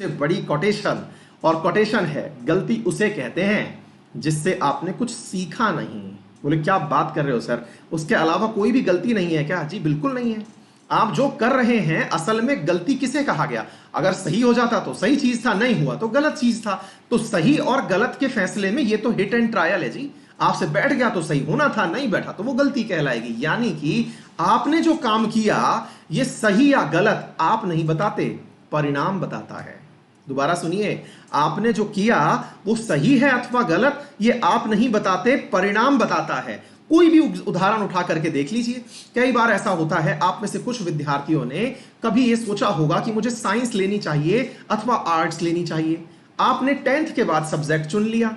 बड़ी कोटेशन, और कोटेशन है, गलती उसे कहते हैं जिससे आपने कुछ सीखा नहीं। बोले क्या बात कर रहे हो सर, उसके अलावा कोई भी गलती नहीं है क्या? जी बिल्कुल नहीं है। आप जो कर रहे हैं असल में गलती किसे कहा गया? अगर सही हो जाता तो सही चीज था, नहीं हुआ तो गलत चीज था। तो सही और गलत के फैसले में ये तो हिट एंड ट्रायल है जी। आपसे बैठ गया तो सही होना था, नहीं बैठा तो वो गलती कहलाएगी। यानी कि आपने जो काम किया ये सही या गलत आप नहीं बताते, परिणाम बताता है। दोबारा सुनिए, आपने जो किया वो सही है अथवा गलत ये आप नहीं बताते, परिणाम बताता है। कोई भी उदाहरण उठा करके देख लीजिए। कई बार ऐसा होता है, आप में से कुछ विद्यार्थियों ने कभी ये सोचा होगा कि मुझे साइंस लेनी चाहिए अथवा आर्ट्स लेनी चाहिए। आपने 10th के बाद सब्जेक्ट चुन लिया,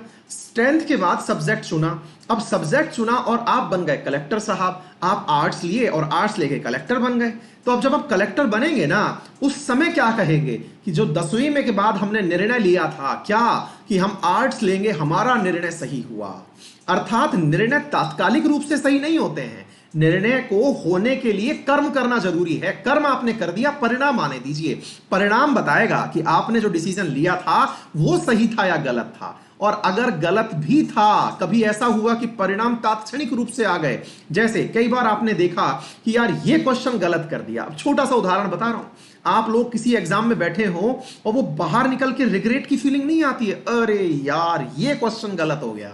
10th के बाद सब्जेक्ट चुना, अब सब्जेक्ट चुना और आप बन गए कलेक्टर साहब। आप आर्ट्स लिए और आर्ट्स लेके कलेक्टर बन गए। तो अब जब आप कलेक्टर बनेंगे ना, उस समय क्या कहेंगे कि जो 10वीं में के बाद हमने निर्णय लिया था क्या कि हम आर्ट्स लेंगे, हमारा निर्णय सही हुआ। अर्थात निर्णय तात्कालिक रूप से सही नहीं होते हैं। निर्णय को होने के लिए कर्म करना जरूरी है। कर्म आपने कर दिया, परिणाम आने दीजिए। परिणाम बताएगा कि आपने जो डिसीजन लिया था वो सही था या गलत था। और अगर गलत भी था, कभी ऐसा हुआ कि परिणाम तात्क्षणिक रूप से आ गए, जैसे कई बार आपने देखा कि यार ये क्वेश्चन गलत कर दिया। अब छोटा सा उदाहरण बता रहा हूं, आप लोग किसी एग्जाम में बैठे हो और वो बाहर निकल के रिग्रेट की फीलिंग नहीं आती है, अरे यार ये क्वेश्चन गलत हो गया,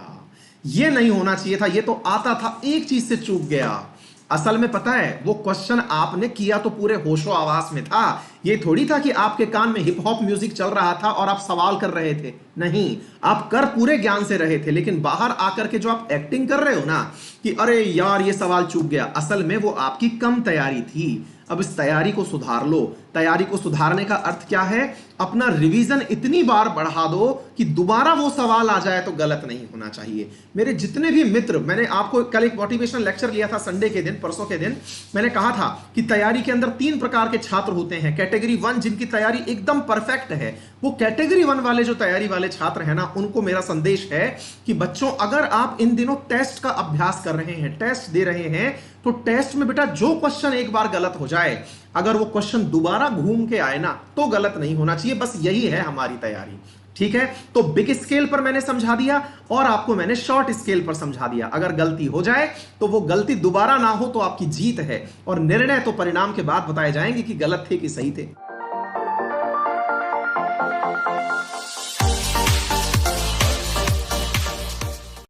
ये नहीं होना चाहिए था, ये तो आता था, एक चीज से चूक गया। असल में पता है वो क्वेश्चन आपने किया तो पूरे होशो आवास में था। ये थोड़ी था कि आपके कान में हिप हॉप म्यूजिक चल रहा था और आप सवाल कर रहे थे। नहीं, आप कर पूरे ज्ञान से रहे थे, लेकिन बाहर आकर के जो आप एक्टिंग कर रहे हो ना कि अरे यार ये सवाल चूक गया, असल में वो आपकी कम तैयारी थी। अब इस तैयारी को सुधार लो। तैयारी को सुधारने का अर्थ क्या है? अपना रिवीजन इतनी बार बढ़ा दो कि दोबारा वो सवाल आ जाए तो गलत नहीं होना चाहिए। मेरे जितने भी मित्र, मैंने आपको कल एक मोटिवेशनल लेक्चर लिया था संडे के दिन, परसों के दिन, मैंने कहा था कि तैयारी के अंदर 3 प्रकार के छात्र होते हैं। कैटेगरी 1 जिनकी तैयारी एकदम परफेक्ट है, वो कैटेगरी 1 वाले जो तैयारी वाले छात्र हैं ना, उनको मेरा संदेश है कि बच्चों अगर आप इन दिनों टेस्ट का अभ्यास कर रहे हैं, टेस्ट दे रहे हैं, तो टेस्ट में बेटा जो क्वेश्चन एक बार गलत हो जाए, अगर वो क्वेश्चन दोबारा घूम के आए ना तो गलत नहीं होना चाहिए। बस यही है हमारी तैयारी। ठीक है, तो बिग स्केल पर मैंने समझा दिया और आपको मैंने शॉर्ट स्केल पर समझा दिया। अगर गलती हो जाए तो वो गलती दोबारा ना हो तो आपकी जीत है, और निर्णय तो परिणाम के बाद बताए जाएंगे कि गलत थे कि सही थे।